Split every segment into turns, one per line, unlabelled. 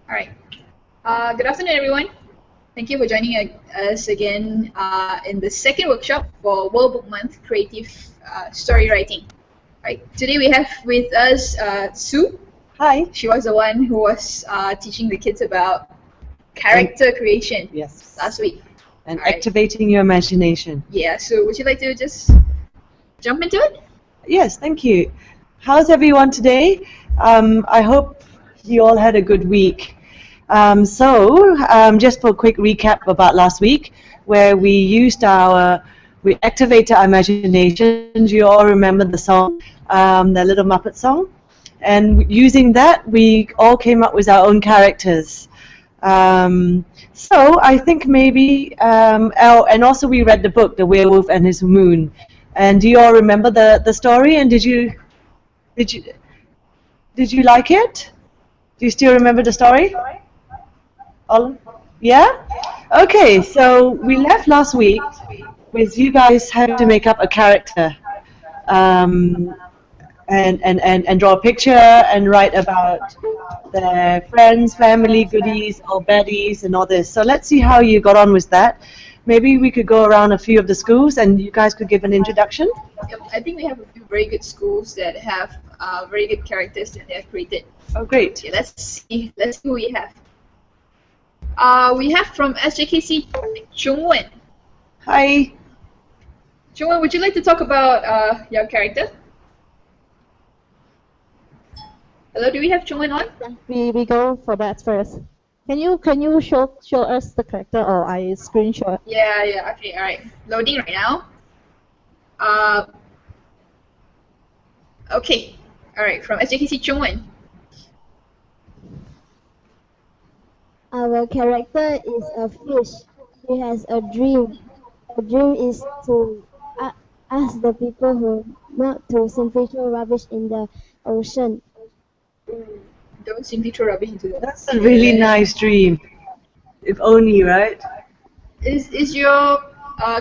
All right. Good afternoon, everyone. Thank you for joining us again in the second workshop for World Book Month Creative Story Writing. Right. Today we have with us Sue.
Hi.
She was the one who was teaching the kids about character creation last week.
And activating your imagination.
Yeah, so would you like to just jump into it?
Yes, thank you. How's everyone today? I hope you all had a good week. Just for a quick recap about last week, where we activated our imaginations. You all remember the song, the Little Muppet song? And using that, we all came up with our own characters. So I think maybe, and also we read the book, The Werewolf and His Moon. And do you all remember the story? And did you like it? Do you still remember the story? All? Yeah? Okay, so we left last week with you guys having to make up a character. And draw a picture and write about their friends, family, goodies, or baddies, and all this. So let's see how you got on with that. Maybe we could go around a few of the schools and you guys could give an introduction.
Yep, I think we have a few very good schools that have very good characters that they have created.
Oh, great.
Okay, let's see who we have. We have from SJKC, Chungwen.
Hi.
Chungwen, would you like to talk about your character? Hello, do we have Chungwen on?
We go for that first. Can you show us the character, or I screenshot?
Yeah. Okay, all right. Loading right now. Okay. All right. From SJKC Chungwen.
Our character is a fish. He has a dream. The dream is to ask the people who not to simply throw rubbish in the ocean.
Don't simply throw rubbish into the.
That's a really nice dream. If only, right?
Is your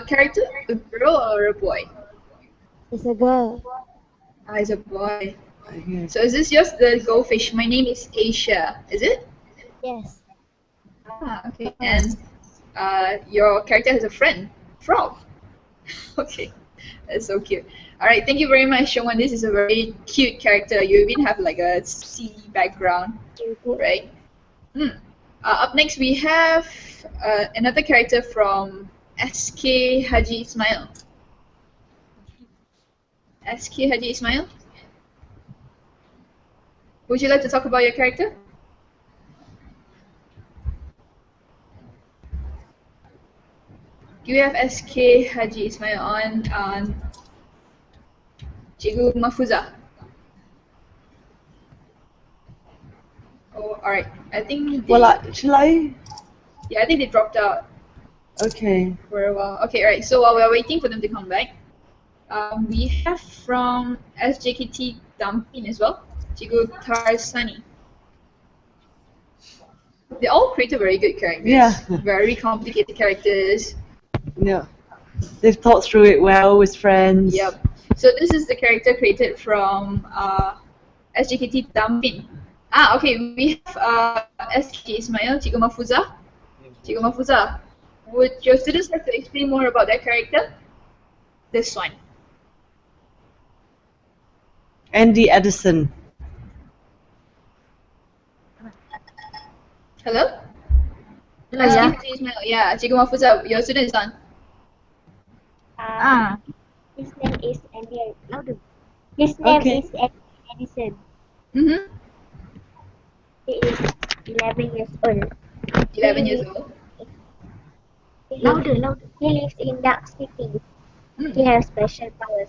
character a girl or a boy?
It's a girl.
It's a boy. So is this just the goldfish? My name is Asia. Is it?
Yes.
Okay. And your character has a friend, frog. Okay, that's so cute. All right, thank you very much, Shongwan. This is a very cute character. You even have like a sea background, right? Up next, we have another character from SK Haji Ismail. SK Haji Ismail? Would you like to talk about your character? Do you have SK Haji Ismail on Cikgu Mahfuza? Oh, alright. I think
shall I?
Yeah, I think they dropped out.
Okay.
For a while. Okay, alright. So while we're waiting for them to come back, we have from SJKT Dampin as well, Cikgu Tarsani. They all created very good characters.
Yeah.
Very complicated characters.
Yeah. They've thought through it well with friends.
Yep. So this is the character created from SJKT Dampin. Okay, we have SK Ismail, Cikgu Mahfuza. Cikgu Mahfuza, would your students like to explain more about their character? This one.
Andy Edison.
Hello?
Yeah.
SK Ismail. Yeah, Cikgu Mahfuza, your student is on.
His name is Andy. His name is Edison.
Mm-hmm.
He is 11 years old.
11 years old.
Louder. He lives in dark city. He has special powers.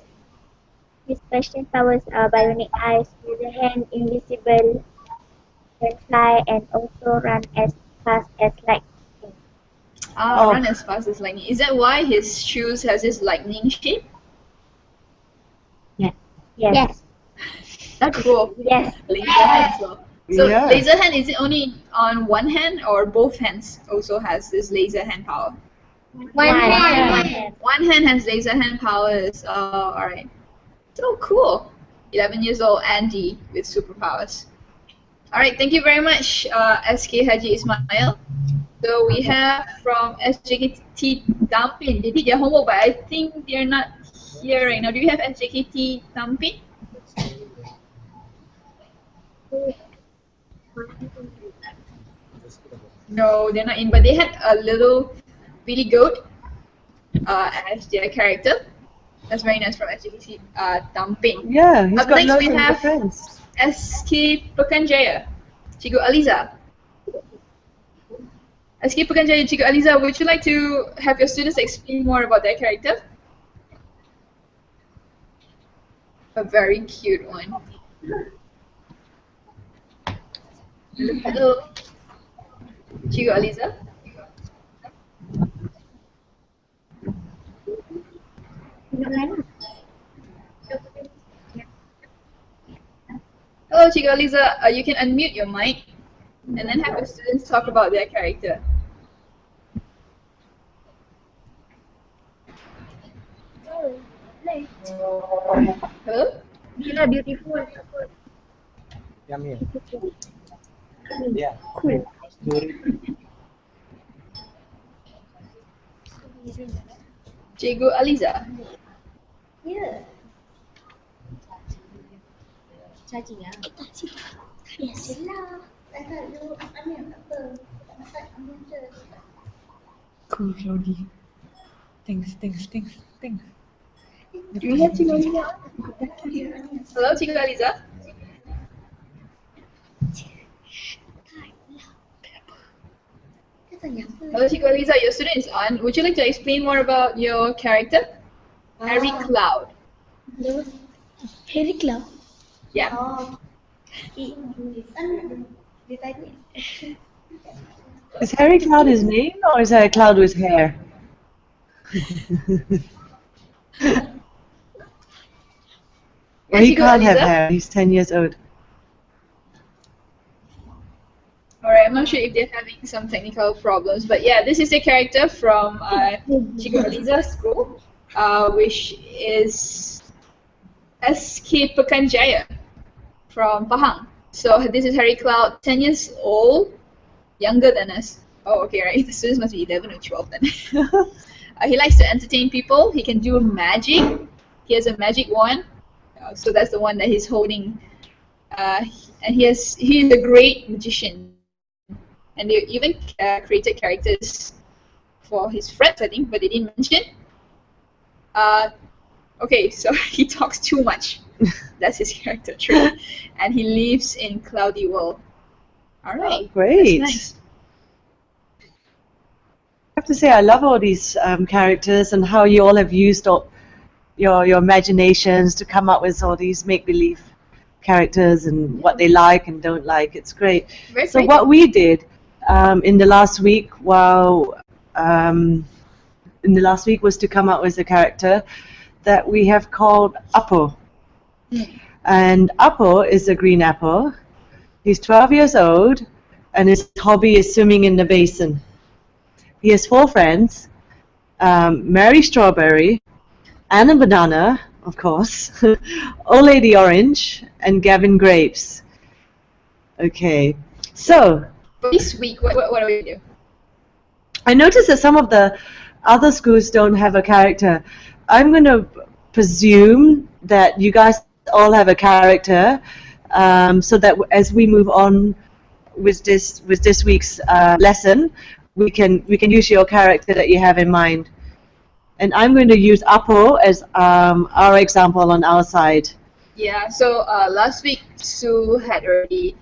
His special powers are bionic eyes, laser hand, invisible, can fly, and also run as fast as lightning.
Run as fast as lightning. Is that why his shoes has this lightning shape?
Yes.
That's cool.
Yes.
Laser hand as well. So
Yeah.
laser hand, is it only on one hand or both hands also has this laser hand power?
One hand.
One hand has laser hand powers. Alright. So cool. 11 years old Andy with superpowers. All right, thank you very much, SK Haji Ismail. So we have from SJKT Tampin. They did their homework, but I think they're not here right now. Do you have SJKT Tampin? No, they're not in, but they had a little billy goat as their character. That's very nice from SJKT Tampin.
Yeah, he's
Up
got
next
loads
we
of
have
friends.
SK Pekanjaya, Cikgu Aliza. SK Pekanjaya, Cikgu Aliza, would you like to have your students explain more about their character? A very cute one. Hello, Cikgu Aliza. Hello, Cikgu Aliza. You can unmute your mic and then have your students talk about their character. Hello?
Gila beautiful.
Yummy. Yeah. Cool.
Cikgu Aliza.
Ya. Cacing ah. Biasalah. Tak ada ambil apa. Masak ambil je.
Cool, Cloudy. Thanks.
Do you have Cikgu Aliza? Hello, Cikgu Aliza. Hello, Cikgu Aliza. Your student is on. Would you like to explain more about your character? Harry Cloud.
Harry Cloud.
Yeah.
Oh. Dia tanya.
Is Harry Cloud his name, or is Harry Cloud with hair? Well, he
Cikgu
can't have
Aliza?
hair. He's 10 years old.
Alright, I'm not sure if they're having some technical problems, but yeah, this is a character from Cikgu Aliza's school, which is SK Pekanjaya from Pahang. So this is Harry Cloud, 10 years old, younger than us. Oh, okay, right. The students must be 11 or 12 then. He likes to entertain people. He can do magic. He has a magic wand. So that's the one that he's holding. And he is a great magician. And they even created characters for his friends, I think, but they didn't mention. Okay, so he talks too much. That's his character trait. And he lives in Cloudy World. Alright.
Oh, great.
That's nice.
I have to say, I love all these characters and how you all have used all your imaginations to come up with all these make-believe characters and what they like and don't like. It's great.
Very
So
great.
what we did in the last week, was to come up with a character that we have called Apo. And Apo is a green apple. He's 12 years old, and his hobby is swimming in the basin. He has 4 friends, Mary Strawberry, Anna Banana, of course, Old Lady Orange, and Gavin Grapes. Okay, so
For this week, what do we do?
I noticed that some of the other schools don't have a character. I'm going to presume that you guys all have a character, so that as we move on with this week's lesson, we can use your character that you have in mind. And I'm going to use Apo as our example on our side.
Yeah, so last week Sue had already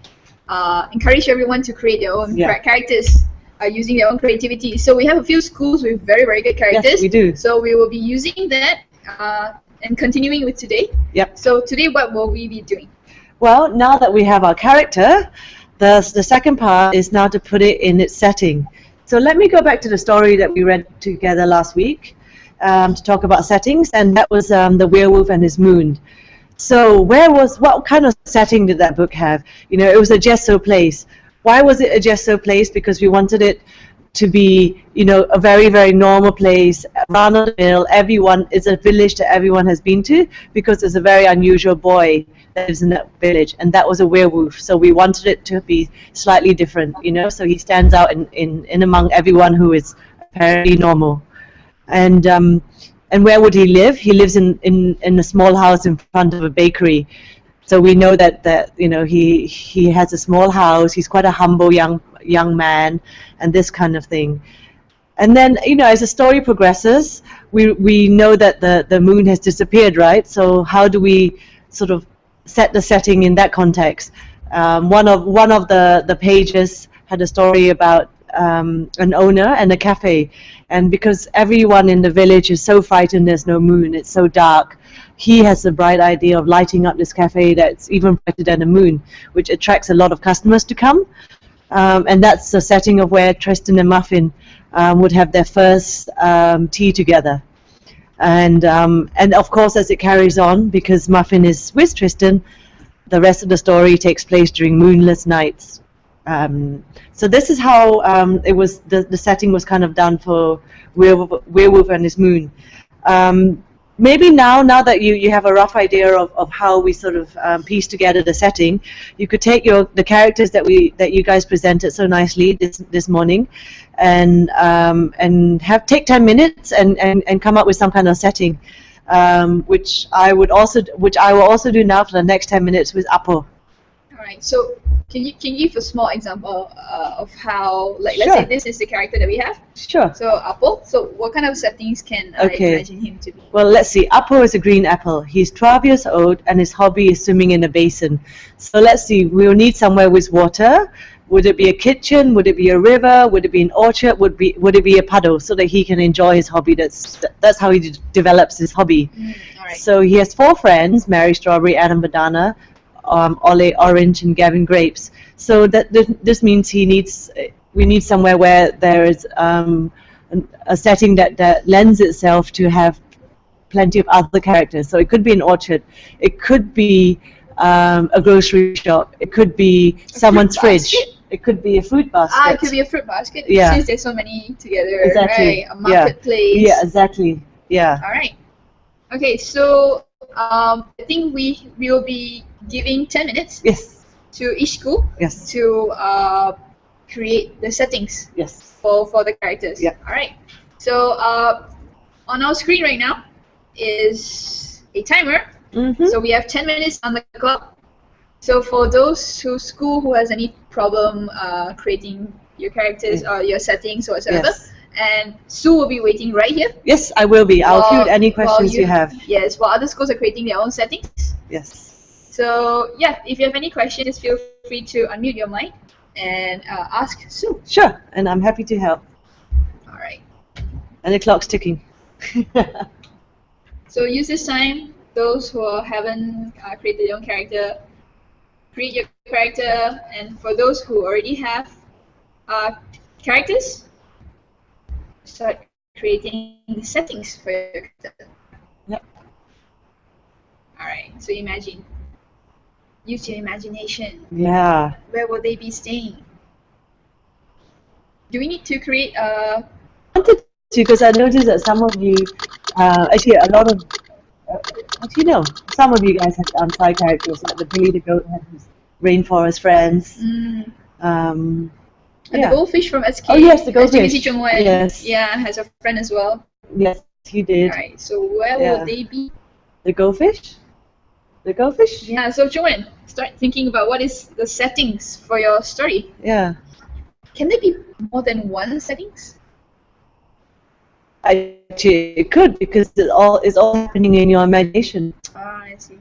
encouraged everyone to create their own characters using their own creativity. So we have a few schools with very, very good characters.
Yes, we do.
So we will be using that and continuing with today.
Yep.
So today, what will we be doing?
Well, now that we have our character, the second part is now to put it in its setting. So let me go back to the story that we read together last week to talk about settings, and that was the werewolf and his moon. So what kind of setting did that book have? You know, it was a gesso place. Why was it a gesso place? Because we wanted it to be, a very, very normal place, run of the mill. Everyone is a village that everyone has been to, because there's a very unusual boy that lives in that village, and that was a werewolf. So we wanted it to be slightly different, so he stands out in among everyone who is apparently normal. And where would he live? He lives in a small house in front of a bakery. So we know that he has a small house. He's quite a humble young man, and this kind of thing. And then, as the story progresses, we know that the moon has disappeared, right? So how do we sort of set the setting in that context? One of the pages had a story about an owner and a cafe, and because everyone in the village is so frightened there's no moon, it's so dark, he has the bright idea of lighting up this cafe that's even brighter than the moon, which attracts a lot of customers to come. And that's the setting of where Tristan and Muffin would have their first tea together. And of course, as it carries on, because Muffin is with Tristan, the rest of the story takes place during moonless nights. So this is how the setting was kind of done for Werewolf and His Moon. Maybe now that you have a rough idea of how we sort of piece together the setting, you could take the characters that you guys presented so nicely this morning, and take 10 minutes and come up with some kind of setting, which I will also do now for the next 10 minutes with Apo.
Alright, so can you give a small example of how, let's
Sure.
say this is the character that we have.
Sure.
So Apple, so what kind of settings can I imagine him to be?
Well, let's see. Apo is a green apple. He's 12 years old, and his hobby is swimming in a basin. So let's see. We'll need somewhere with water. Would it be a kitchen? Would it be a river? Would it be an orchard? Would it be a puddle, so that he can enjoy his hobby? That's how he develops his hobby.
Alright.
So he has 4 friends: Mary Strawberry, Adam Banana, Ole Orange, and Gavin Grapes. So this means we need somewhere where there is a setting that lends itself to have plenty of other characters. So it could be an orchard, it could be a grocery shop, it could be someone's fridge, it could be a fruit basket.
It could be a fruit basket.
Yeah.
Since there's so many together,
Exactly.
right? A marketplace.
Yeah, exactly. Yeah.
All right. Okay, so I think we will be giving 10 minutes
Yes.
to each school
Yes.
to create the settings
Yes.
for the characters.
Yeah.
All right. So on our screen right now is a timer.
Mm-hmm.
So we have 10 minutes on the clock. So for those who has any problem creating your characters or your settings or whatsoever,
Yes.
and Sue will be waiting right here.
Yes, I will be. I'll field any
while
questions you have.
Yes, while other schools are creating their own settings.
Yes.
So yeah, if you have any questions, just feel free to unmute your mic and ask Sue.
Sure, and I'm happy to help.
All right.
And the clock's ticking.
So use this time. Those who haven't created their own character, create your character, and for those who already have characters, start creating the settings for your character.
Yep.
All right. So imagine. Use your imagination.
Yeah.
Where will they be staying? Do we need to create a...
I wanted to, because I noticed that some of you, actually a lot of, what do you know? Some of you guys have side characters, like the Billy the Goat has his rainforest friends.
And
Yeah.
the goldfish from SK.
Oh yes, the goldfish.
STBC Chongwen,
Yes.
Yeah, has a friend as well.
Yes, he did.
Alright, so where
Yeah.
will they be?
The goldfish? The goldfish?
Yeah, so Chongwen, start thinking about what is the settings for your story.
Yeah.
Can there be more than one settings?
Actually, it could, because it's all happening in your imagination.
Ah, I see.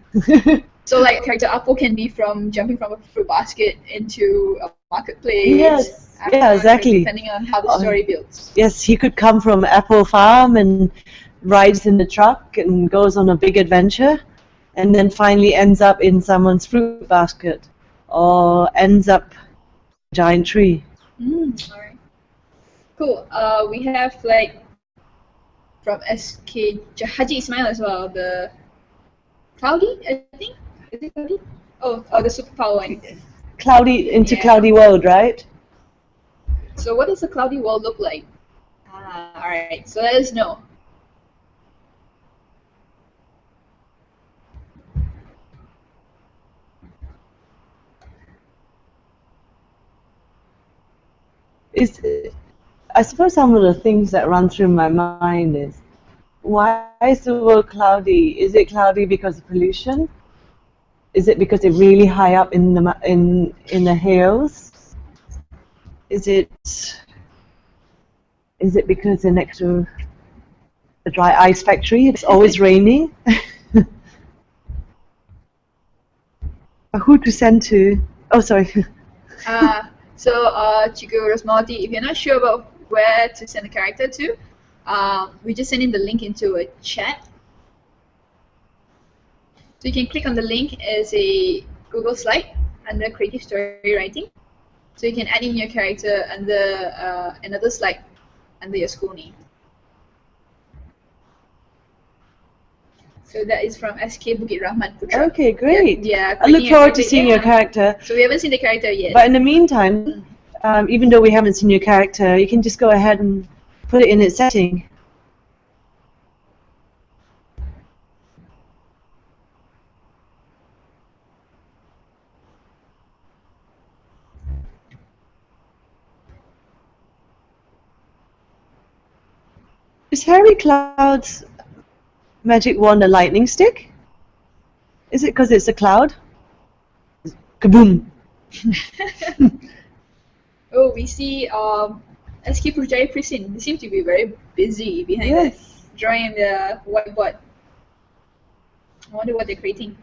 So like character Apple can be from jumping from a fruit basket into a marketplace.
Yes. Yeah, exactly.
Depending on how the story builds.
Yes, he could come from Apple Farm and rides in the truck and goes on a big adventure, and then finally ends up in someone's fruit basket, or ends up a giant tree.
Alright. Cool. We have like from SK Haji Ismail as well, the Cloudy, I think? Is it Cloudy? Oh, the superpower one.
Cloudy into
Yeah.
Cloudy World, right?
So what does a cloudy world look like? Alright, so let us know.
I suppose some of the things that run through my mind is, why is the world cloudy? Is it cloudy because of pollution? Is it because it's really high up in the hills? Is it because they're next to a dry ice factory? It's always raining. Who to send to? Oh, sorry.
So Chico Rosmalti, if you're not sure about where to send a character to, we just send in the link into a chat. So you can click on the link as a Google slide under creative story writing. So you can add in your character under another slide under your school name. So that is from SK Bukit Rahman Putra.
Okay, great.
Yeah,
I look forward to seeing your character.
So we haven't seen the character yet.
But in the meantime, even though we haven't seen your character, you can just go ahead and put it in its setting. Is Harry Cloud's magic wand a lightning stick? Is it because it's a cloud? Kaboom!
Oh, we see SK Pujari Prisin. They seem to be very busy behind that, drawing the whiteboard. I wonder what they're creating.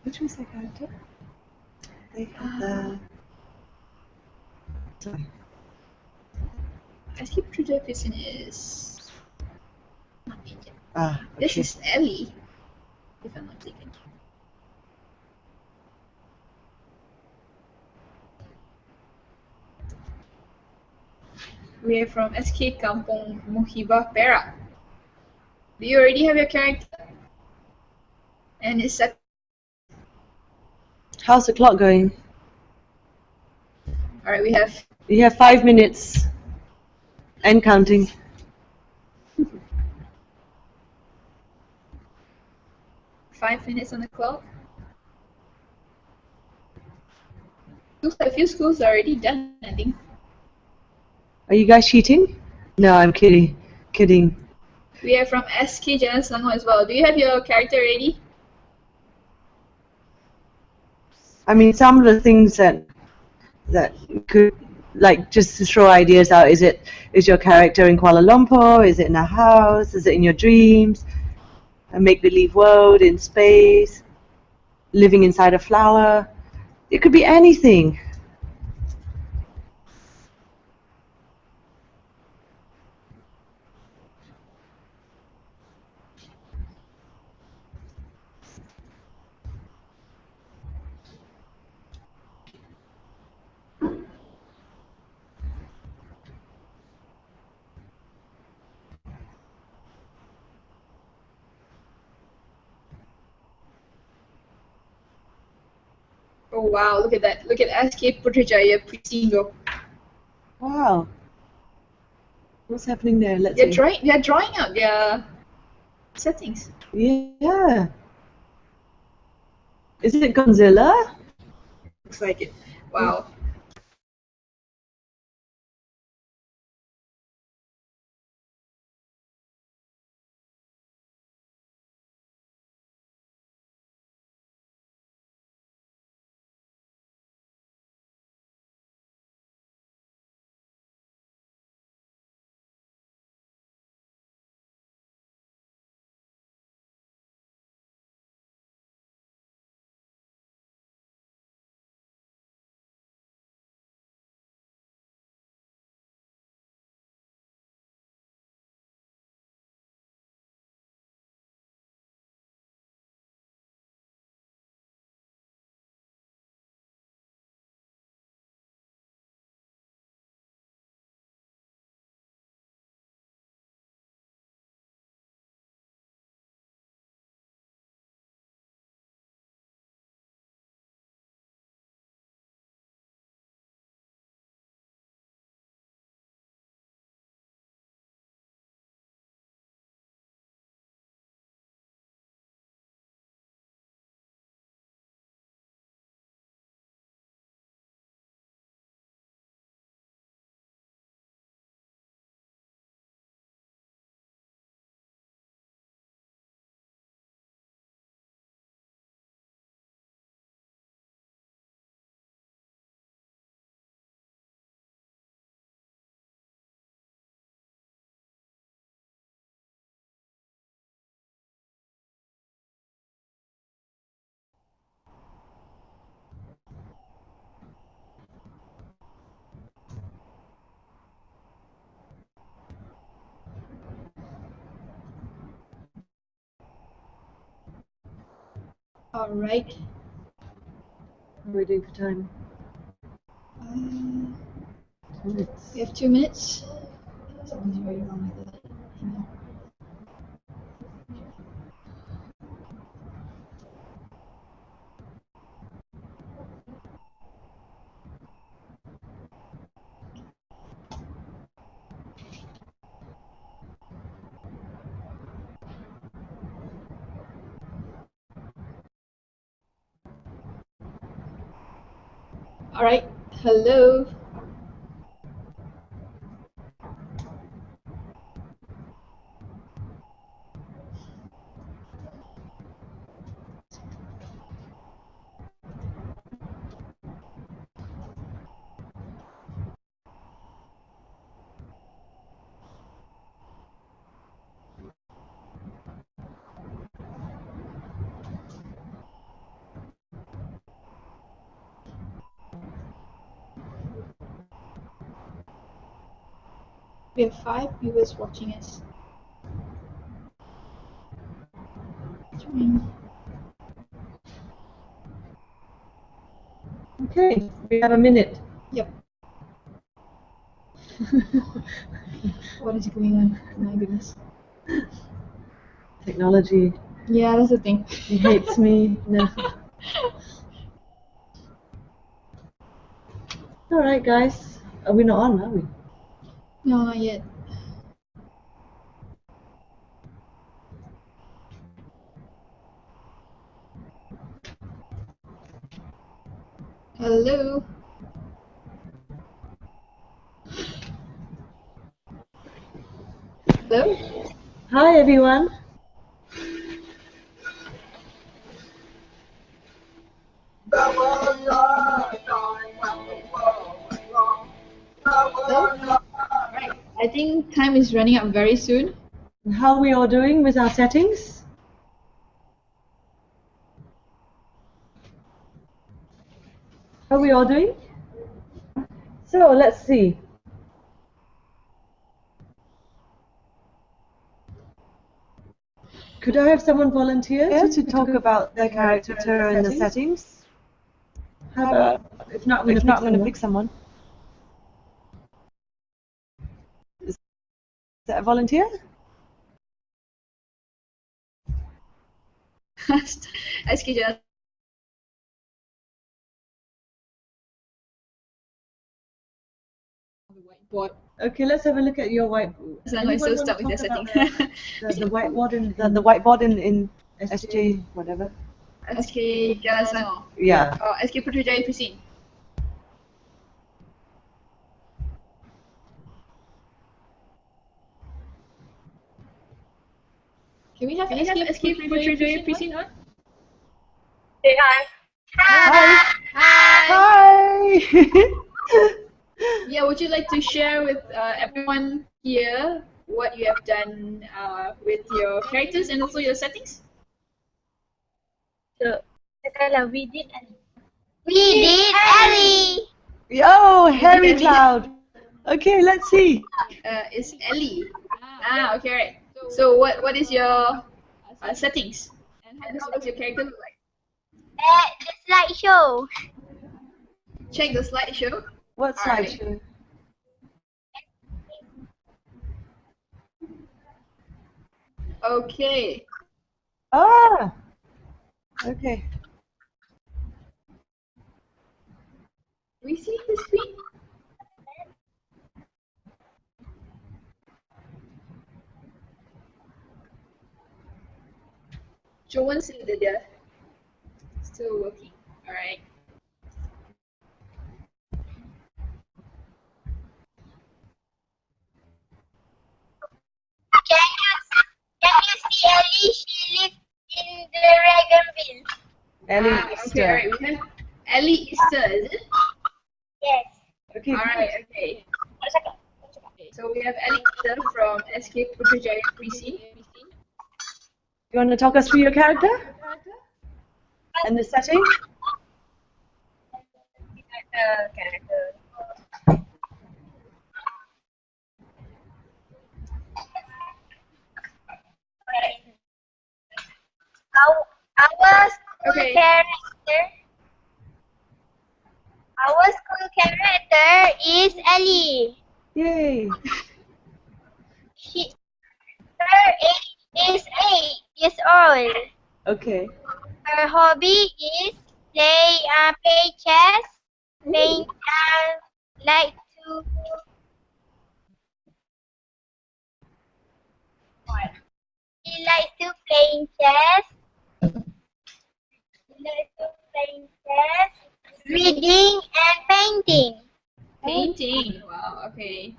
Which was the character? They have the... Sorry.
SK Pujari Prisin is... not me yet.
Okay.
This is Ellie, if I'm not mistaken. We are from SK Kampung Muhibah Perak. Do you already have your character? And it's set.
How's the clock going?
Alright, we have...
You have 5 minutes. And counting.
Five minutes on the clock. Looks like a few schools are already done, I think.
Are you guys cheating? No, I'm kidding. Kidding.
We are from SK Jalan Selangor as well. Do you have your character ready?
I mean, some of the things that could, like, just to throw ideas out. Is your character in Kuala Lumpur? Is it in a house? Is it in your dreams? A make-believe world in space? Living inside a flower? It could be anything.
Oh wow, look at that. Look at SK Putrajaya Prisingo.
Wow. What's happening there? Let's see.
They're drawing out their settings.
Yeah. Is it Godzilla?
Looks like it. Wow. All right.
What are we doing for time?
We have 2 minutes. Something's very wrong with that. All right. Hello. We have 5 viewers watching us.
Okay, we have a minute.
Yep. What is going on? My goodness.
Technology.
Yeah, that's the thing.
He hates me. No. All right, guys. Are we not on, are we?
No, not yet. Hello. Hello.
Hi, everyone.
Hello. Right. I think time is running up very soon.
And how are we all doing with our settings? How are we all doing? So, let's see. Could I have someone volunteer to talk about their character and the settings? How about, if not, I'm going to pick someone. Is that a volunteer?
SK just the whiteboard.
Okay, let's have a look at your whiteboard.
So I'm so stuck with the setting.
The whiteboard in SJ whatever.
SK Galasano.
Yeah.
SK Putrajaya Piscine. Can we have SK Putrajaya Piscine on?
Say hi.
Hi.
Hi.
Hi.
Yeah, would you like to share with everyone here what you have done with your characters and also your settings?
So, sekarang we did Ellie.
Yo, Harry Cloud. Okay, let's see.
It's Ellie. Okay, right. So what is your settings? And how does your character look like?
The slideshow.
Check the slideshow.
What
Alright.
slideshow?
Okay.
Ah. Okay.
Do we see the screen? Joanne said that they're still working. Alright.
Can you see Ellie? She lives in the Dragonville.
Ellie
Okay,
Easter.
alright. We have Ellie Easter, is it?
Yes.
Okay.
Alright, okay. So we have Ellie Easter from SK Putrajaya Prescient.
You want to talk us through your character? And the setting?
Our
Okay.
character. Our school character is Ellie.
Yay!
Her age is 8 years old.
Okay.
Her hobby is play chess. Playing like to She likes to playing chess. Reading and painting.
Painting. Wow. Okay.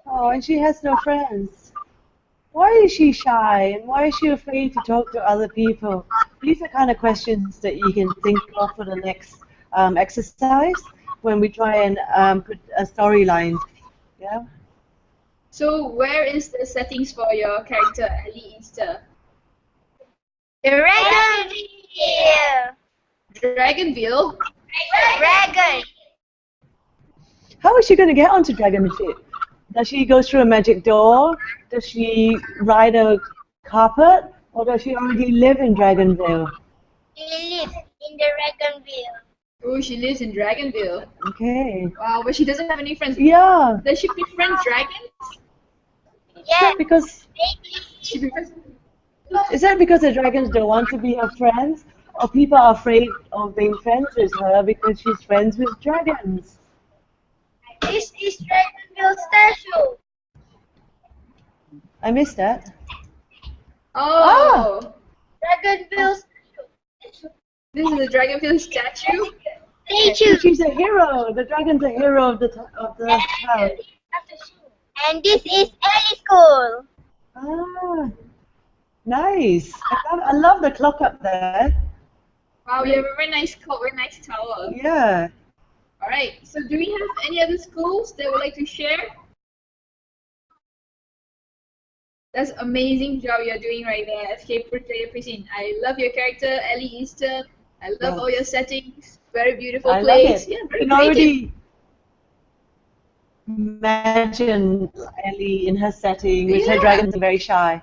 Oh, and she has no friends. Why is she shy and why is she afraid to talk to other people? These are kind of questions that you can think of for the next exercise when we try and put a storyline. Yeah.
So where is the settings for your character, Ellie Easter?
Dragonville.
Dragonville.
Dragon.
How is she going to get onto Dragonfit? Does she go through a magic door? Does she ride a carpet? Or does she already live in Dragonville?
She lives in the Dragonville.
Oh, she lives in Dragonville.
Okay.
Wow, but she doesn't have any friends.
Yeah.
Does she befriend dragons?
Yes,
Because
She befriends.
is that because the dragons don't want to be her friends, or people are afraid of being friends with her because she's friends with dragons?
this is Dragonville statue.
I missed that.
Oh,
Dragonville statue.
this is a Dragonville statue.
Statue.
She's a hero. The dragon's a hero of the town.
And this is Ellie School.
Ah, nice. I love the clock up there.
Wow, you have a very nice clock, very nice tower.
Yeah.
All right. So, do we have any other schools that would like to share? That's amazing job you're doing right there, Escape for Player Prison. I love your character, Ellie Easter. I love all your settings. Very beautiful
I
place.
love it.
Yeah,
You
very
can
creative.
already imagine Ellie in her setting with her
Yeah.
dragons very shy.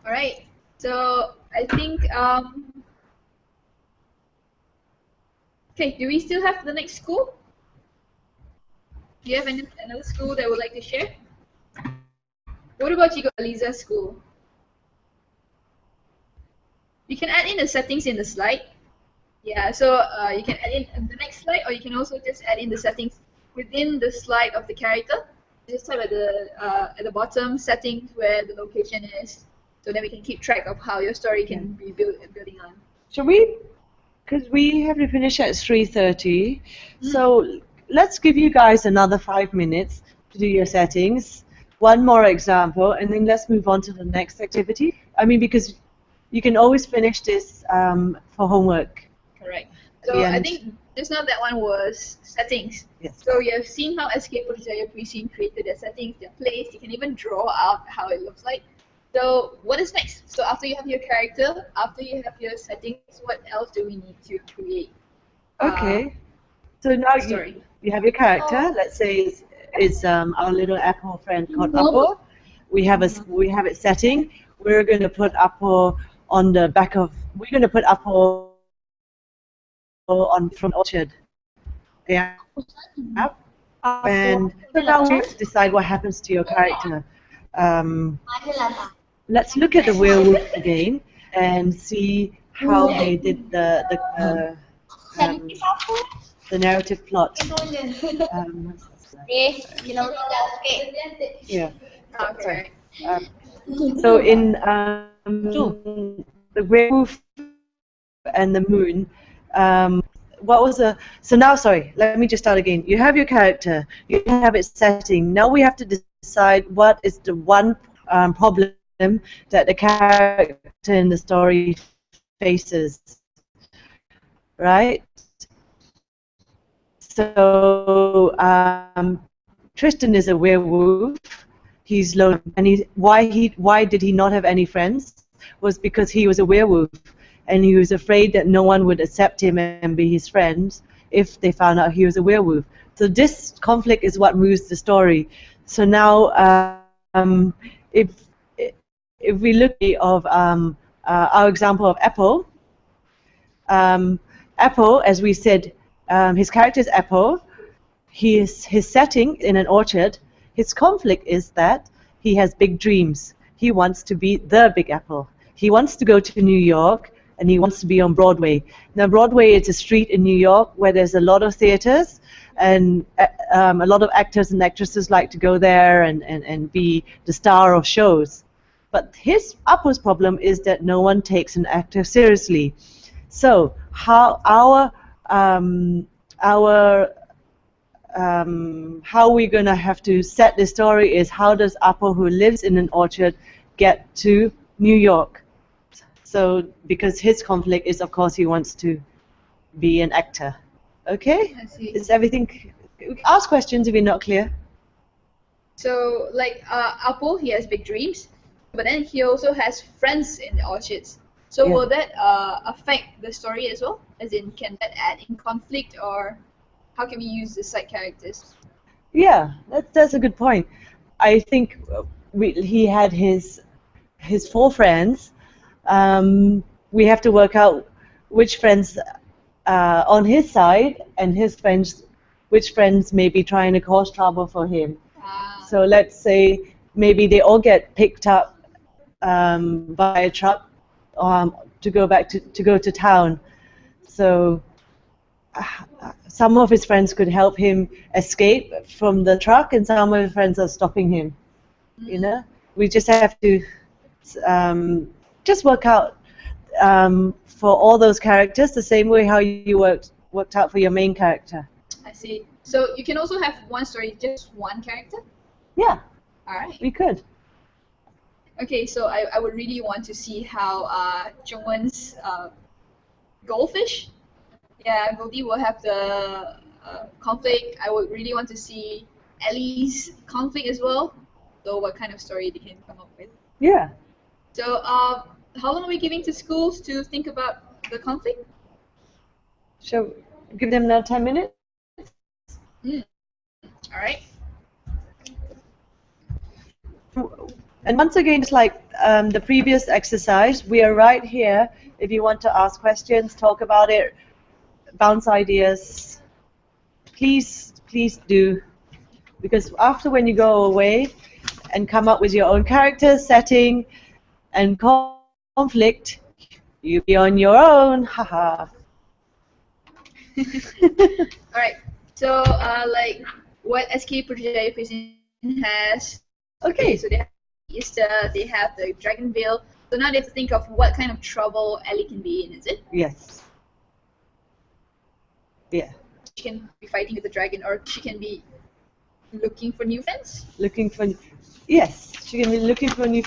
All right. So I think okay. Do we still have the next school? Do you have another school that would like to share? What about you, Aliza's school? You can add in the settings in the slide. Yeah. So you can add in the next slide, or you can also just add in the settings within the slide of the character. Just type at the bottom settings where the location is, so then we can keep track of how your story can be building on.
Shall we? Because we have to finish at 3:30. So let's give you guys another 5 minutes to do your settings. One more example, and then let's move on to the next activity. I mean, because you can always finish this for homework.
Correct. So I think just now that one was settings.
Yes.
So you have seen how Escape for Player Prison created their settings, their place. You can even draw out how it looks like. So what is next? So after you have your character, after you have your settings, what else do we need to create?
Okay. So now you have your character. Let's say it's our little apple friend called Apple. We have it setting. We're going to put Apple on the back of. We're going to put Apple on from orchard. Yeah. And so now we have to decide what happens to your character. Let's look at the werewolf again and see how they did the narrative plot. Yeah.
Okay.
So in the werewolf and the moon, what was the? So now, sorry, let me just start again. You have your character, you have its setting. Now we have to decide what is the one problem that the character in the story faces, right? So Tristan is a werewolf. He's lonely, and why did he not have any friends? Was because he was a werewolf, and he was afraid that no one would accept him and be his friend if they found out he was a werewolf. So this conflict is what moves the story. So now, if we look of our example of Apple. Apple, as we said, his character is Apple. His setting in an orchard. His conflict is that he has big dreams. He wants to be the Big Apple. He wants to go to New York, and he wants to be on Broadway. Now, Broadway is a street in New York where there's a lot of theaters, and a lot of actors and actresses like to go there and be the star of shows. But his Apple's problem is that no one takes an actor seriously. So how how we're going to have to set the story is, how does Apple, who lives in an orchard, get to New York? So because his conflict is, of course, he wants to be an actor. Okay?
I see.
Is everything... Ask questions if you're not clear.
So, like Apple, he has big dreams, but then he also has friends in the orchards. So
Yeah.
will that affect the story as well? As in, can that add in conflict, or how can we use the side characters?
Yeah, that's a good point. I think he had his 4 friends. We have to work out which friends on his side, and which friends may be trying to cause trouble for him. So let's say maybe they all get picked up by a truck to go to town. So some of his friends could help him escape from the truck, and some of his friends are stopping him. You know, we just have to just work out for all those characters the same way how you worked out for your main character.
I see. So you can also have one story, just one character?
Yeah,
All right.
we could.
Okay, so I would really want to see how Jungwon's goldfish, yeah, Goldie will have the conflict. I would really want to see Ellie's conflict as well. So what kind of story they can come up with.
Yeah.
So how long are we giving to schools to think about the conflict?
Shall we give them another 10 minutes?
All right.
And once again, it's like the previous exercise. We are right here if you want to ask questions, talk about it, bounce ideas. Please do. Because after, when you go away and come up with your own character, setting, and conflict, you'll be on your own. Haha.
All right. So like what SK Project has.
Okay.
So they have Easter, they have the Dragon Veil. So now they have to think of what kind of trouble Ellie can be in, is it?
Yes. Yeah.
She can be fighting with the dragon, or she can be looking for new friends?
Yes, she can be looking for new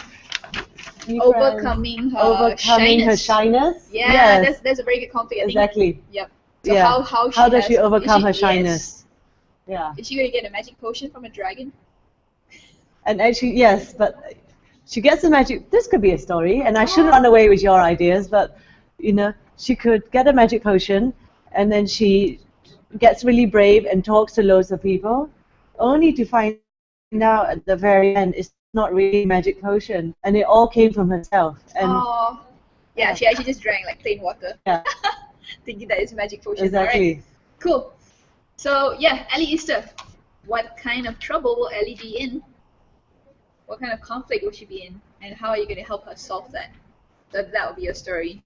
Overcoming
friends. Her shyness.
Yeah,
yes.
that's a very good conflict, I think.
Exactly.
Yep. So
yeah.
how
does she overcome her shyness?
Yes.
Yeah.
Is she going to get a magic potion from a dragon?
And actually, yes, but she gets the magic. This could be a story, and I shouldn't run away with your ideas, but you know, she could get a magic potion, and then she gets really brave and talks to loads of people, only to find out at the very end it's not really a magic potion, and it all came from herself. And
yeah, she actually just drank like plain water.
Yeah.
Thinking that it's a magic potion.
Exactly.
Right. Cool. So yeah, Ellie Easter. What kind of trouble will Ellie be in? What kind of conflict will she be in? And how are you going to help her solve that? That will be your story.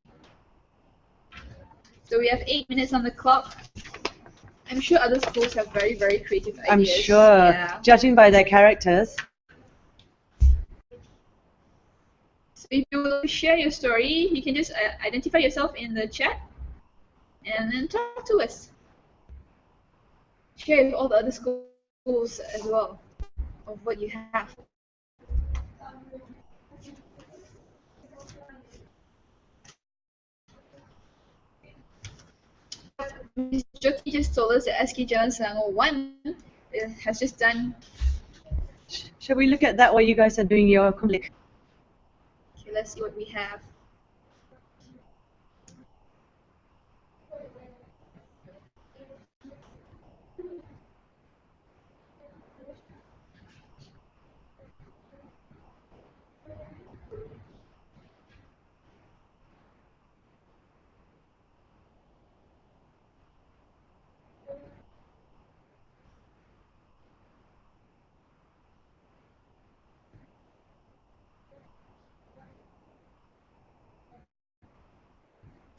So we have 8 minutes on the clock. I'm sure other schools have very, very creative ideas.
I'm sure,
Yeah.
judging by their characters.
So if you will share your story, you can just identify yourself in the chat and then talk to us. Share with all the other schools as well of what you have. Ms. Joki just told us that SK Jalan Selangor 1 has just done.
Shall we look at that while you guys are doing your conflict?
Okay, let's see what we have.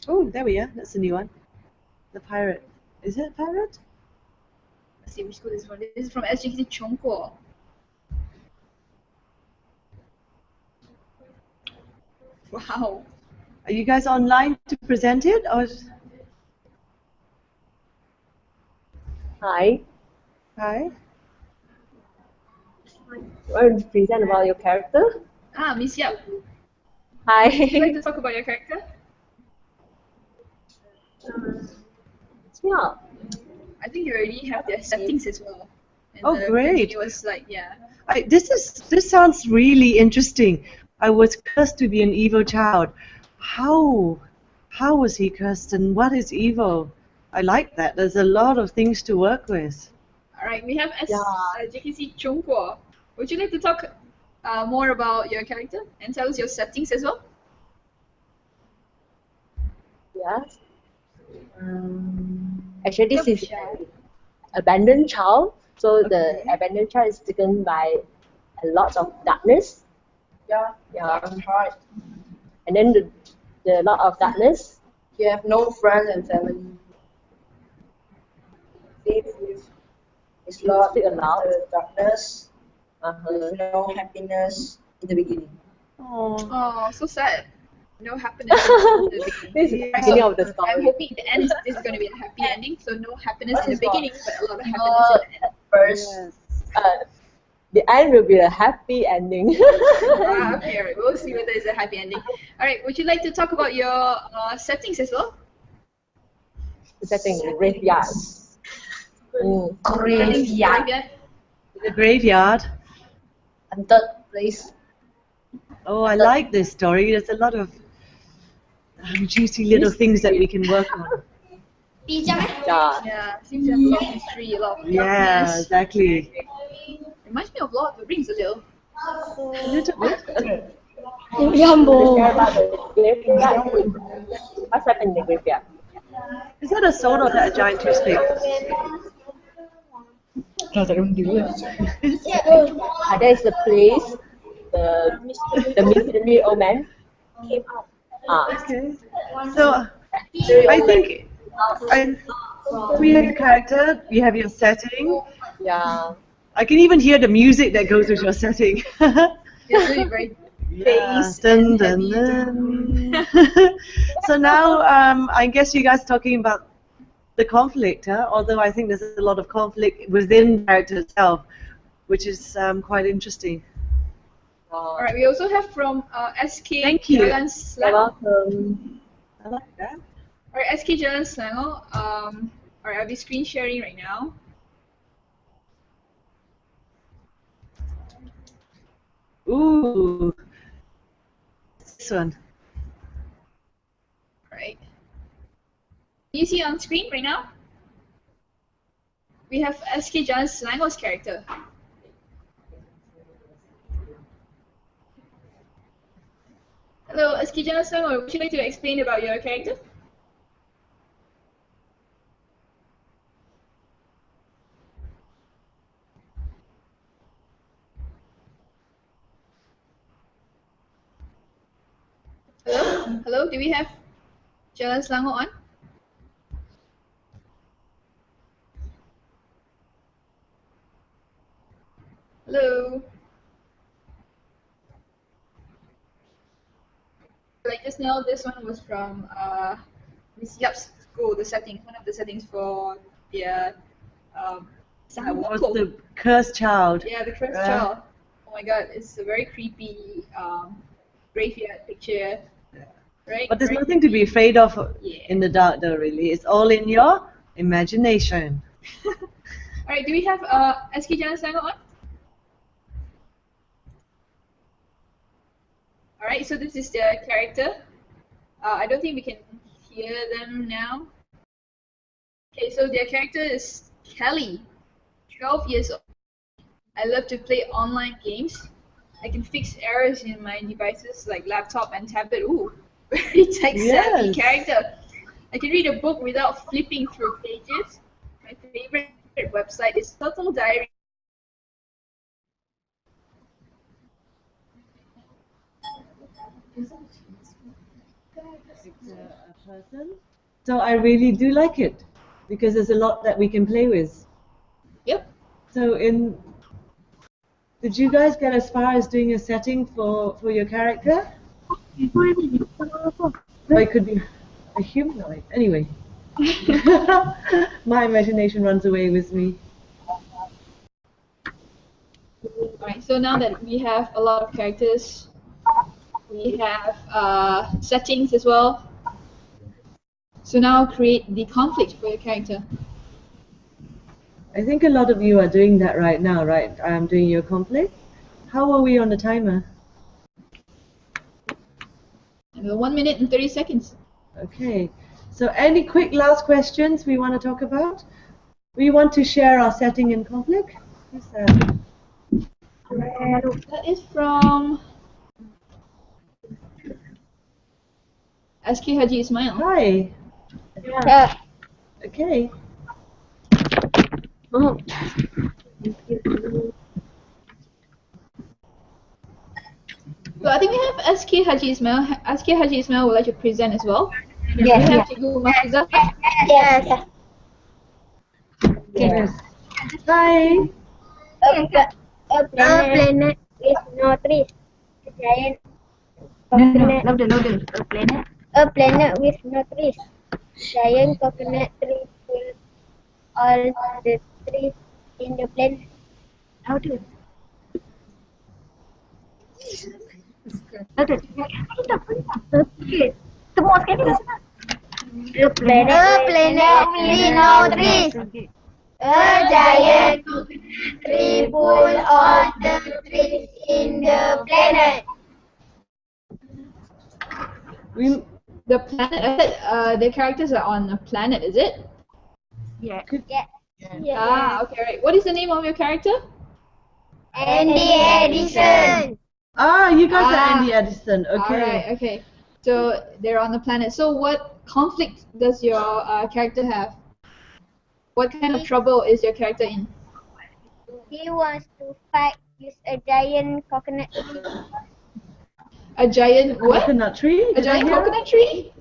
Oh, there we are. That's a new one. The pirate. Is it a pirate?
Let's see which school this is from. This is from SGKC Chongguo. Wow.
Are you guys online to present it, or?
Hi.
Hi.
Want to present about your character?
Miss Yap.
Hi.
Would you like to talk about your character?
Yeah.
I think you already have their settings as well. And
Oh,
the
great.
continuous, like, yeah.
This sounds really interesting. I was cursed to be an evil child. How was he cursed, and what is evil? I like that. There's a lot of things to work with.
All right, we have
Yeah.
JKC Chongguo. Would you like to talk more about your character and tell us your settings as well?
Yes. Actually, this is an abandoned child. So the abandoned child is taken by a lot of darkness.
Yeah, that's right.
And then the lot of darkness.
You have no friends and family. It's lot
Speak aloud.
the darkness,
Uh-huh.
no happiness in the beginning.
Oh, so sad. No happiness in the beginning.
This is the
Right,
beginning
so
of the
I'm
story.
hoping the end is going to be a happy ending. So no happiness in the beginning, but a lot of happiness
Not
in the end.
at first.
The end will be a happy ending.
Okay, all right. We'll see whether it's a happy ending. All right. Would you like to talk about your settings as well?
Setting the graveyard.
Graveyard.
The graveyard.
And third place.
Oh, I like this story. There's a lot of juicy little things that we can work on.
Yeah.
Yeah, seems to have a lot of mystery, a lot of
Yeah,
darkness.
exactly.
Reminds me of Lord of the Rings a little.
A little bit.
Share about the graveyard. What's happened in the graveyard?
Is that a sword or is that a giant toothpick?
There is the place, the mystery old man came out.
Okay. So I think we have your character, you have your setting.
Yeah.
I can even hear the music that goes with your setting.
It's really very
Yeah,
bass
dun,
and
dun,
heavy.
dun. So now I guess you guys talking about the conflict, huh? Although I think there's a lot of conflict within the character itself, which is quite interesting.
All right, we also have from SK
Thank you.
Jalan
You're
Selangor.
welcome.
I like that.
All right, SK Jalan Selangor. All right, I'll be screen sharing right now.
Ooh, this one.
All right. Can you see on screen right now? We have SK Jalan Selangor's character. Hello, SK Jalan Selangor. Would you like to explain about your character? Hello? Hello, do we have Jalan Selangor on? Hello? Like just now, this one was from Miss Yap's school, the settings, one of the settings for their
Was the cursed child.
yeah, the cursed child. Oh my god, it's a very creepy graveyard picture. Right?
But there's
Very
nothing to be afraid of
Yeah.
in the dark, though, really. It's all in your imagination.
Alright, do we have SK Jalan Selangor on? Alright, so this is their character. I don't think we can hear them now. Okay, so their character is Kelly, 12 years old. I love to play online games. I can fix errors in my devices like laptop and tablet. Ooh, very tech-savvy
Yes.
character. I can read a book without flipping through pages. My favorite website is Total Diary.
It's a person. So I really do like it because there's a lot that we can play with.
Yep.
So did you guys get as far as doing a setting for your character? Or it could be a humanoid. Anyway. My imagination runs away with me.
Alright, so now that we have a lot of characters, we have settings as well. So now create the conflict for your character.
I think a lot of you are doing that right now, right? I'm doing your conflict. How are we on the timer?
And 1 minute and 30 seconds.
Okay. So any quick last questions we want to talk about? We want to share our setting in conflict. Who's that?
That is from SK Haji Ismail.
Hi.
Yeah.
Okay.
Oh.
So I think we have SK Haji Ismail. SK Haji Ismail would like to present as well.
Yes.
We have Cikgu Mahfuza.
Yes.
Yes. Hi.
A planet with no trees. A giant coconut. A planet with no trees. Giant coconut tree full all the trees in the planet. Louder. Semua sekali. A planet with no trees. A giant tree full all the trees in the planet.
The planet. I said the characters are on a planet. Is it?
Yeah.
Ah, okay, right. What is the name of your character?
Andy Edison.
Ah, you guys are Andy Edison. Okay.
Alright, okay. So they're on the planet. So what conflict does your character have? What kind of trouble is your character in?
He wants to fight with a giant coconut tree.
A giant what?
Coconut tree?
A giant coconut tree?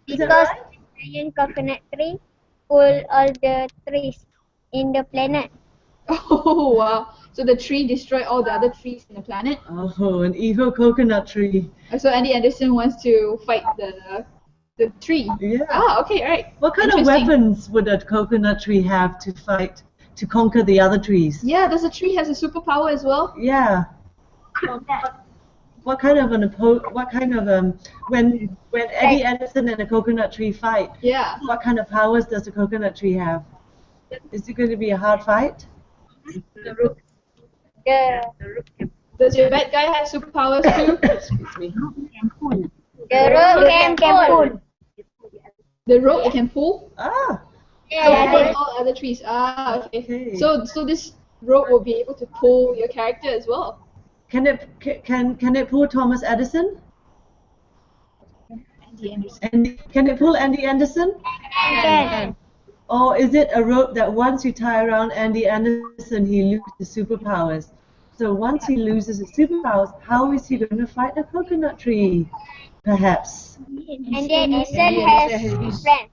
Is that
Because
right?
the giant coconut tree pull all the trees in the planet.
Oh wow. So the tree destroyed all the other trees in the planet.
Oh, an evil coconut tree.
So Andy Anderson wants to fight the tree.
Yeah.
Ah, okay, alright.
What kind of
Interesting.
weapons would a coconut tree have to fight, to conquer the other trees?
Yeah, does the tree has a superpower as well?
Yeah. What kind of when Eddie Edison and a coconut tree fight,
Yeah.
what kind of powers does the coconut tree have? Is it going to be a hard fight?
Does your bad guy have superpowers too?
Excuse me.
The rope can pull.
The rope it can pull?
Ah,
So pull all other trees. Ah, okay.
Okay.
So this rope will be able to pull your character as well.
can it pull Thomas Edison?
Andy Anderson.
And can it pull Andy Anderson?
Can.
Or is it a rope that once you tie around Andy Anderson, he loses superpowers? So once he loses his superpowers, how is he going to fight the coconut tree? Perhaps.
And then Edison has a friend.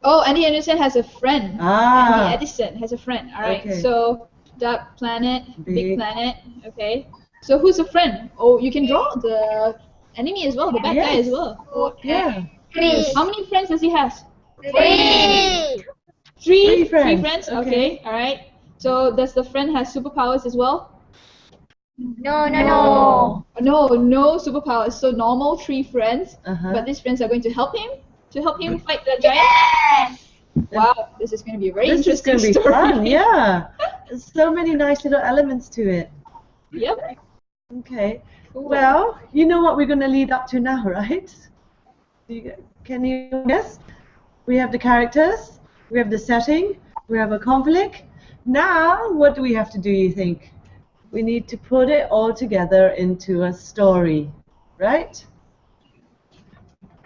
Oh, Andy Anderson has a friend.
Ah.
Andy Edison has a friend. Alright,
Okay.
so dark planet, big
Big.
planet. Okay. So who's a friend? Oh, you can draw the enemy as well, the bad guy
Yes.
as well.
Yeah.
Three.
How many friends does he have?
Three.
Three
friends.
friends.
Okay.
Okay. Alright. So does the friend have superpowers as well?
No.
No superpowers. So normal three friends,
Uh-huh.
but these friends are going to help him fight the giant.
Yes.
Wow, this is going to be a very
This is
interesting
going to be
story.
fun, yeah. There's so many nice little elements to it.
Yep.
Okay.
Cool.
Well, you know what we're going to lead up to now, right? Can you guess? We have the characters, we have the setting, we have a conflict. Now, what do we have to do, you think? We need to put it all together into a story, right?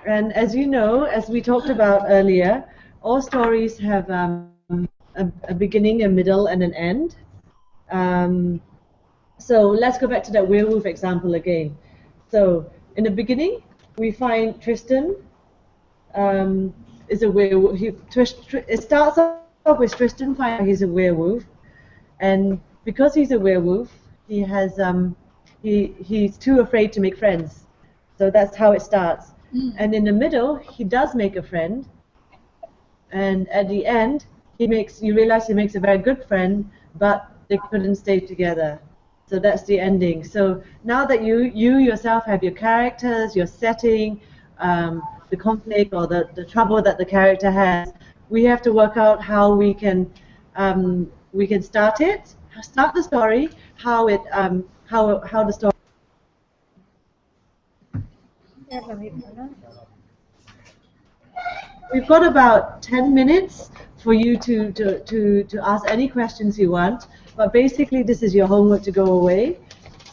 And as you know, as we talked about earlier, all stories have a beginning, a middle, and an end. So let's go back to that werewolf example again. So in the beginning, we find Tristan is a werewolf. It starts off with Tristan finding he's a werewolf, and because he's a werewolf, he's too afraid to make friends. So that's how it starts. And in the middle, he does make a friend, and at the end, you realize he makes a very good friend, but they couldn't stay together. So that's the ending. So now that you yourself have your characters, your setting, the conflict or the trouble that the character has, we have to work out how we can start the story, how the story. We've got about 10 minutes for you to ask any questions you want, but basically this is your homework to go away.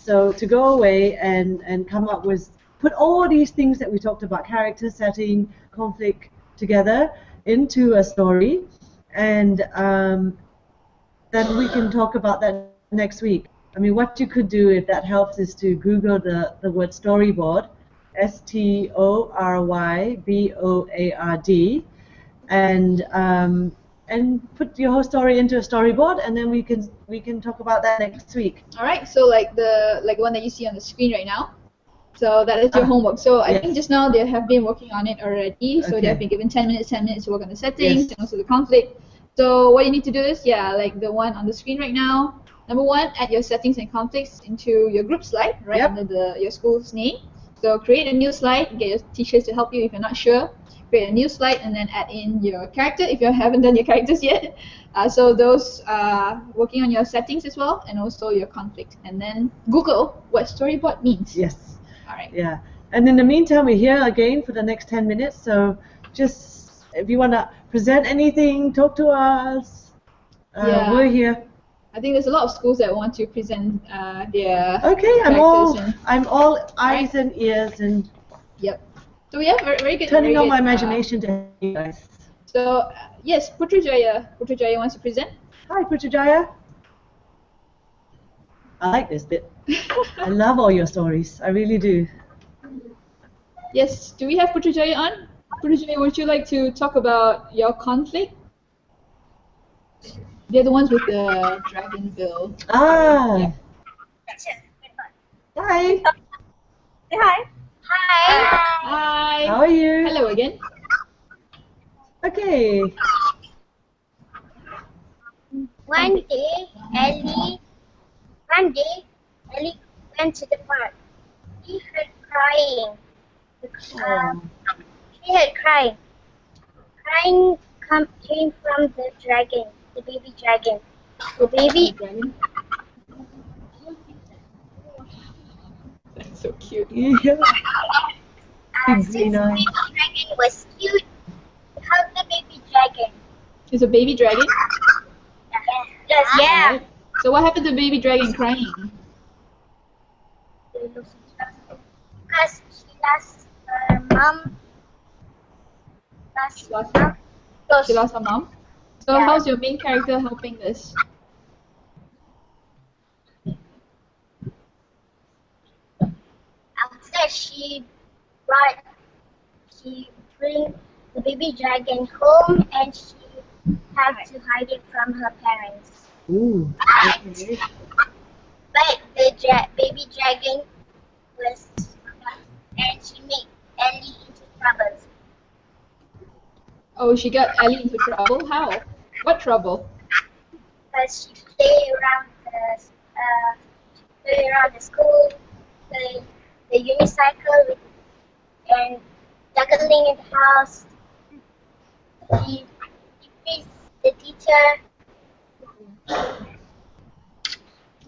So to go away and come up with, put all these things that we talked about, character, setting, conflict, together into a story, and then we can talk about that next week. I mean, what you could do, if that helps, is to Google the word storyboard, STORYBOARD, and put your whole story into a storyboard, and then we can talk about that next week.
All right. So like the one that you see on the screen right now. So that is your homework. So I think just now they have been working on it already. So they have been given 10 minutes to work on the settings and also the conflict. So what you need to do is, like the one on the screen right now. Number one, add your settings and conflicts into your group slide, right under your school's name. So create a new slide, get your teachers to help you if you're not sure. Create a new slide and then add in your character if you haven't done your characters yet. So those working on your settings as well, and also your conflict. And then Google what storyboard means.
Yes.
All right.
Yeah. And in the meantime, we're here again for the next 10 minutes. So just, if you want to present anything, talk to us. We're here.
I think there's a lot of schools that want to present their
I'm all eyes and ears and.
Yep. So we have very good.
Turning on my imagination to you guys.
So yes, Putrajaya wants to present.
Hi, Putrajaya. I like this bit. I love all your stories. I really do.
Yes. Do we have Putrajaya on? Putrajaya, would you like to talk about your conflict? They're the ones with the dragon bill.
Ah. Hi.
Say hi. Hi.
Hi.
How are you?
Hello again.
Okay.
One day, Ellie went to the park. She heard crying. She heard crying. Crying came from the dragon, the baby dragon. The baby
dragon. That's so cute.
Yeah.
Since the baby dragon was cute, she hugged the baby dragon.
It's a baby dragon?
Yes. Yeah.
Right. So what happened to baby dragon crying?
Because she lost her mom.
She lost her mom? So how's your main character helping this?
After she bring the baby dragon home, and she had to hide it from her parents.
Ooh.
Okay. But the baby dragon was and she made Ellie into trouble.
Oh, she got Ellie into trouble? How? What trouble?
Because she played around the school, the unicycle, and juggling in the house. She teased the teacher.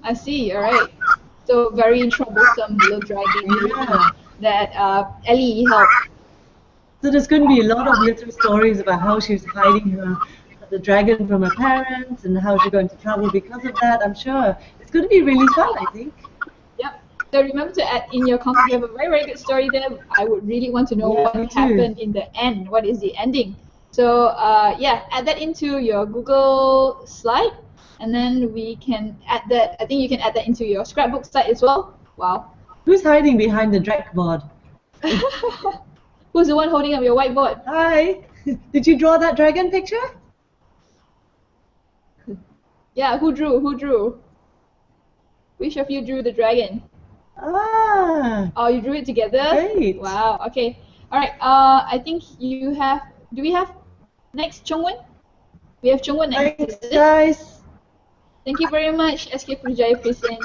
I see, alright. So very troublesome little dragon that Ellie helped.
So there's going to be a lot of little stories about how she's hiding the dragon from her parents and how she got into trouble because of that, I'm sure. It's going to be really fun, I think.
Yep. So remember to add in your comment. You have a very, very good story there. I would really want to know what happened in the end. What is the ending? So add that into your Google slide, and then we can add that. I think you can add that into your scrapbook site as well. Wow.
Who's hiding behind the drag board?
Who's the one holding up your whiteboard?
Hi. Did you draw that dragon picture?
Yeah, who drew? Who drew? Which of you drew the dragon?
Ah.
Oh, you drew it together?
Great.
Wow, okay. Alright, I think you have, do we have next Chongwen? We have Chongwen next.
Thanks,
is it?
guys.
Thank you very much, SK Pujaya Prison.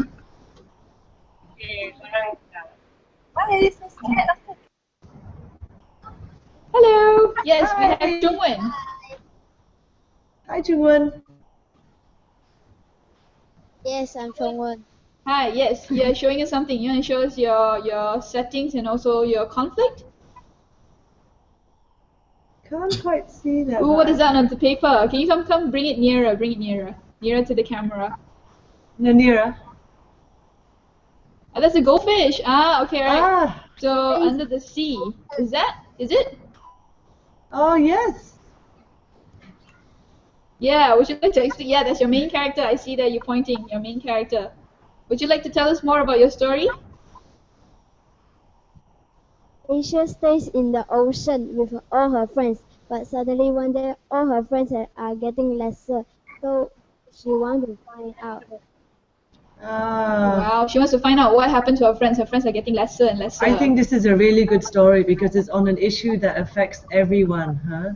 Hello. Yes, we have Chongwen.
Hi, Jungwon.
Yes, I'm Chongwon.
Hi, yes, you're showing us something. You want to show us your settings and also your conflict?
Can't quite see that.
Ooh, what is that on the paper? Can you come bring it nearer, nearer to the camera.
No, nearer.
Oh, that's a goldfish. Ah, okay, right.
Ah.
So under the sea, is it?
Oh, yes.
Yeah, would you like to explain? Yeah, that's your main character. I see that you're pointing, your main character. Would you like to tell us more about your story?
Asia stays in the ocean with all her friends, but suddenly one day all her friends are getting lesser, so she wants to find out.
Wow, she wants to find out what happened to her friends. Her friends are getting lesser and lesser.
I think this is a really good story because it's on an issue that affects everyone, huh?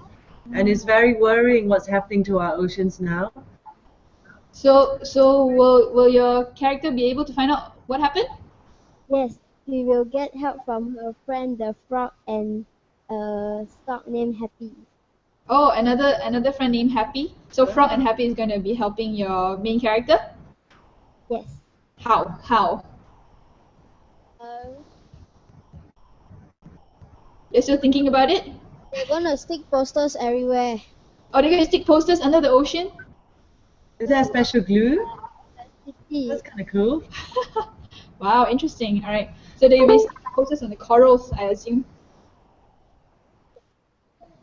And it's very worrying what's happening to our oceans now.
So will your character be able to find out what happened?
Yes, he will get help from her friend the frog and a stork named Happy.
Oh, another friend named Happy. So Frog and Happy is going to be helping your main character?
Yes.
How? You're still thinking about it?
They're gonna stick posters everywhere.
Oh, they're going to stick posters under the ocean?
Is there a special glue?
City.
That's kind of cool.
Wow, interesting. All right. So they'll be sticking posters on the corals, I assume.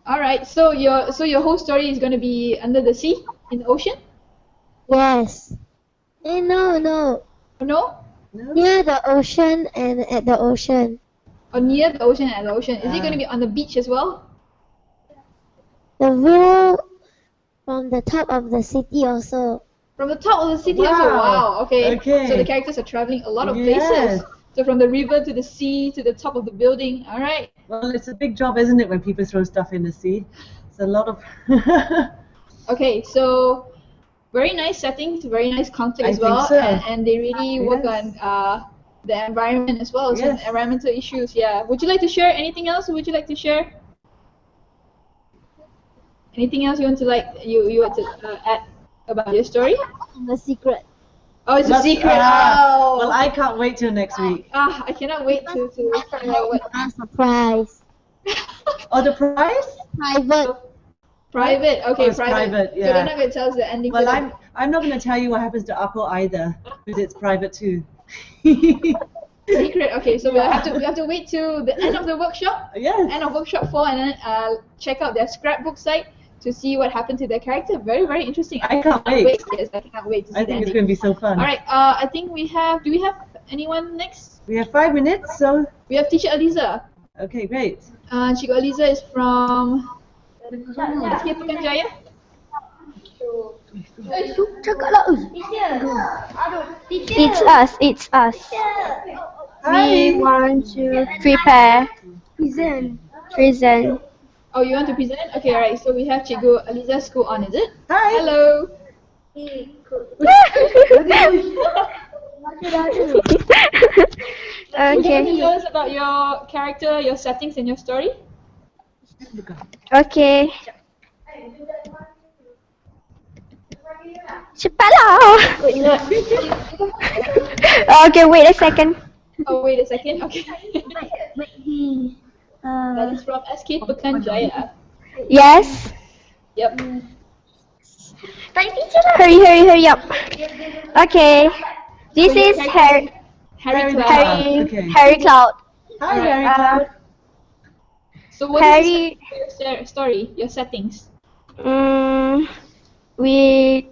All right. So your whole story is going to be under the sea, in the ocean?
Yes. No.
No?
Near the ocean and at the ocean.
Or near the ocean and at the ocean. Is it going to be on the beach as well?
The view from the top of the city also.
From the top of the city also? Wow, okay.
Okay.
So the characters are traveling a lot of
Yes.
places. So from the river to the sea to the top of the building. All right.
Well, it's a big job, isn't it, when people throw stuff in the sea? It's a lot of...
Okay, so very nice setting, very nice conflict
I
as well.
think so.
And they really work
Yes.
on the environment as well. So
Yes.
environmental issues, yeah. Would you like to share anything else? Would you like to share? Anything else you want to add about your story?
The secret.
Oh, it's a secret.
Well, I can't wait till next week.
I cannot wait to find out what.
Surprise.
Oh, the prize?
Private.
Private. Okay,
Oh, it's private,
So
yeah.
they're not going to tell us the ending.
Well,
to
I'm not going to tell you what happens to Apple either, because it's private too.
secret. Okay, so we have to wait till the end of the workshop.
Yes.
End of workshop 4, and then check out their scrapbook site to see what happened to their character. Very, very interesting.
I can't wait.
Yes, I cannot wait to see
I
the
think it's
ending.
going to be so fun.
All right. I think we have. Do we have anyone next?
We have 5 minutes, so...
We have teacher Aliza.
Okay, great.
Chico Aliza is from SK FrogAsia.
It's us.
Hi.
We want to prepare. Present.
Oh, you want to present? Okay, alright. So we have Cikgu Aliza's school on, is it?
Hi.
Hello. Can you tell us about your character, your settings, and your story?
Okay. Cepatlah. Okay, wait a second.
Oh, wait a second. Okay. That is from SK FrogAsia.
Yes.
Yep.
Hurry up. Okay. This is
Harry Cloud.
Okay.
Harry Cloud.
Hi, Harry Cloud.
So what
Harry.
is your story, your settings?
We.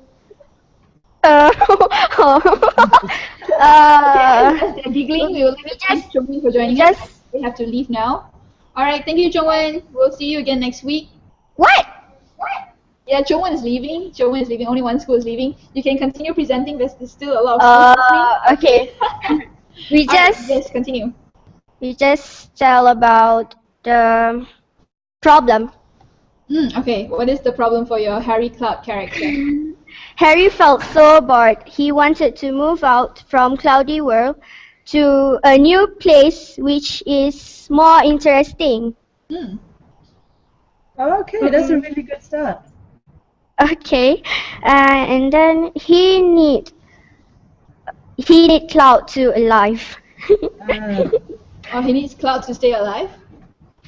Giggling, we will thank Chongmin for joining us. we have to leave now. All right, thank you, Jongwon. We'll see you again next week.
What?
Yeah, Jongwon is leaving. Jongwon is leaving. Only one school is leaving. You can continue presenting. There's still a lot of schools listening.
Okay. We
All right,
just
yes, continue.
tell about the problem.
Okay, what is the problem for your Harry Cloud character?
Harry felt so bored. He wanted to move out from Cloudy World to a new place which is more interesting.
Okay, that's a really good start.
Okay, and then he need Cloud to alive.
Oh, he needs Cloud to stay alive?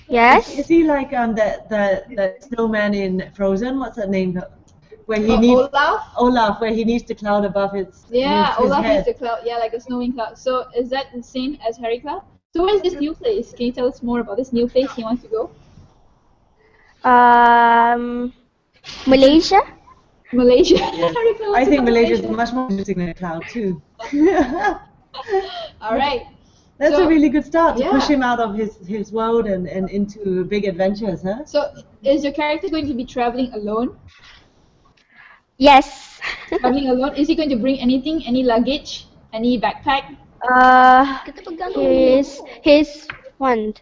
Yes.
Is he like that snowman in Frozen? What's that name? Where he needs
Olaf,
where he needs the cloud above his
Olaf
head.
needs the cloud. Yeah, like a snowing cloud. So is that the same as Harry Cloud? So where's this new place? Can you tell us more about this new place he wants to go?
Malaysia.
Malaysia.
Yes. I think Malaysia is much more interesting than Cloud too.
All right.
That's a really good start to
yeah.
push him out of his world and into big adventures, huh?
So is your character going to be traveling alone?
Yes.
Traveling alone? Is he going to bring anything? Any luggage? Any backpack?
His wand.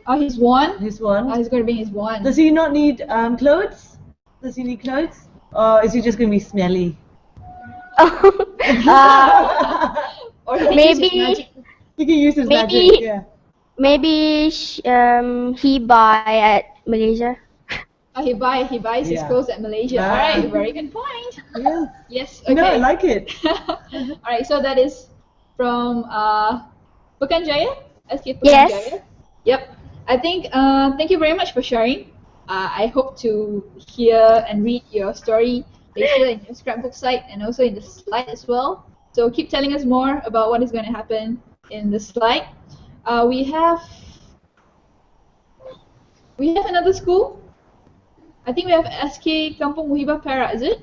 Oh, his wand?
His wand?
Oh, he's going to bring his wand.
Does he not need clothes? Does he need clothes? Or is he just going to be smelly?
Or
maybe
he can use his magic, yeah.
Maybe he buy at Malaysia.
Oh, he buys his clothes at Malaysia. All right, very good point.
Yeah.
Yes. Okay.
No, I like it.
All right, so that is from Pekanjaya, SK Pekanjaya.
Yes.
Yep. I think. Thank you very much for sharing. I hope to hear and read your story later in your scrapbook site and also in the slide as well. So keep telling us more about what is going to happen in the slide. We have another school. I think we have SK Kampung Muhibah Perak, is it?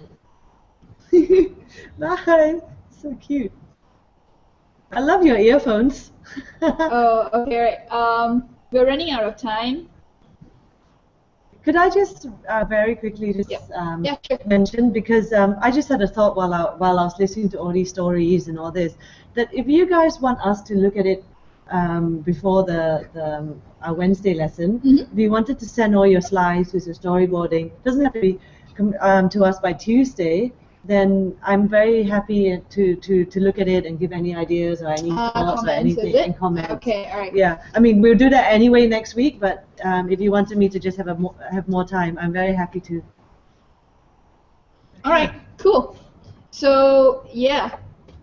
Nice. So cute. I love your earphones.
Oh, okay, right. We're running out of time.
Could I just very quickly just
sure.
mention, because I just had a thought while I was listening to all these stories and all this, that if you guys want us to look at it before our Wednesday lesson, if you wanted to send all your slides with your storyboarding, it doesn't have to be to us by Tuesday, then I'm very happy to look at it and give any ideas or any thoughts or anything and comments.
Okay, all right.
Yeah, I mean we'll do that anyway next week, but if you wanted me to just have more time, I'm very happy to.
All right, cool. So yeah,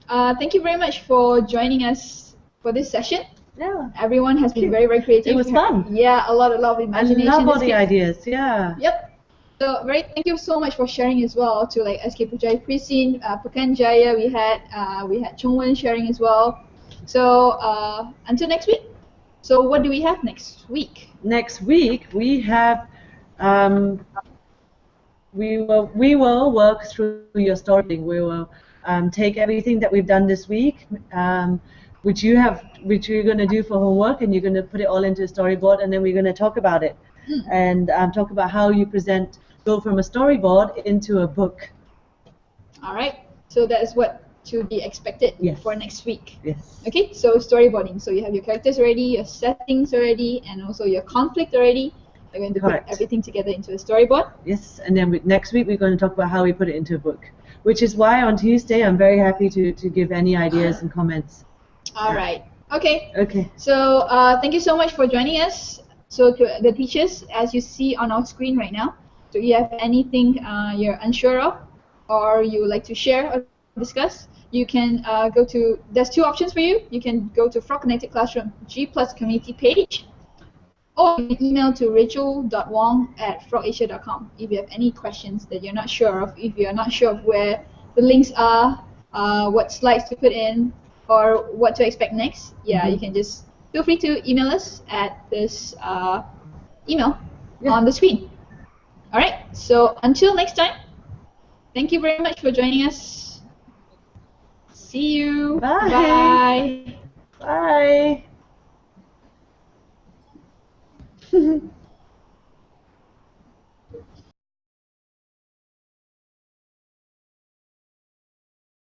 thank you very much for joining us for this session.
Yeah.
Everyone has been very, very creative.
It was fun.
Yeah, a lot of imagination.
I love all the ideas. Yeah.
Yep. So thank you so much for sharing as well to like SK Pujai Prisin, Pekanjaya. We had Chongwen sharing as well. So until next week. So what do we have next week?
Next week we have we will work through your storytelling. We will take everything that we've done this week, which you're going to do for homework, and you're going to put it all into a storyboard, and then we're going to talk about it and talk about how you go from a storyboard into a book.
All right. So that's what to be expected for next week.
Yes.
Okay. So storyboarding. So you have your characters already, your settings already, and also your conflict already. You're going to put everything together into a storyboard.
Yes. And then next week we're going to talk about how we put it into a book. Which is why on Tuesday I'm very happy to give any ideas and comments.
All right. Okay.
Okay.
So thank you so much for joining us. So to the teachers, as you see on our screen right now, so if you have anything you're unsure of or you would like to share or discuss, you can go to, there's two options for you. You can go to Frog Connected Classroom G+ community page, or you can email to rachel.wong@frogasia.com if you have any questions that you're not sure of, if you're not sure of where the links are, what slides to put in, or what to expect next. Yeah, you can just feel free to email us at this email on the screen. All right, so until next time, thank you very much for joining us. See you.
Bye.
Bye.
Bye.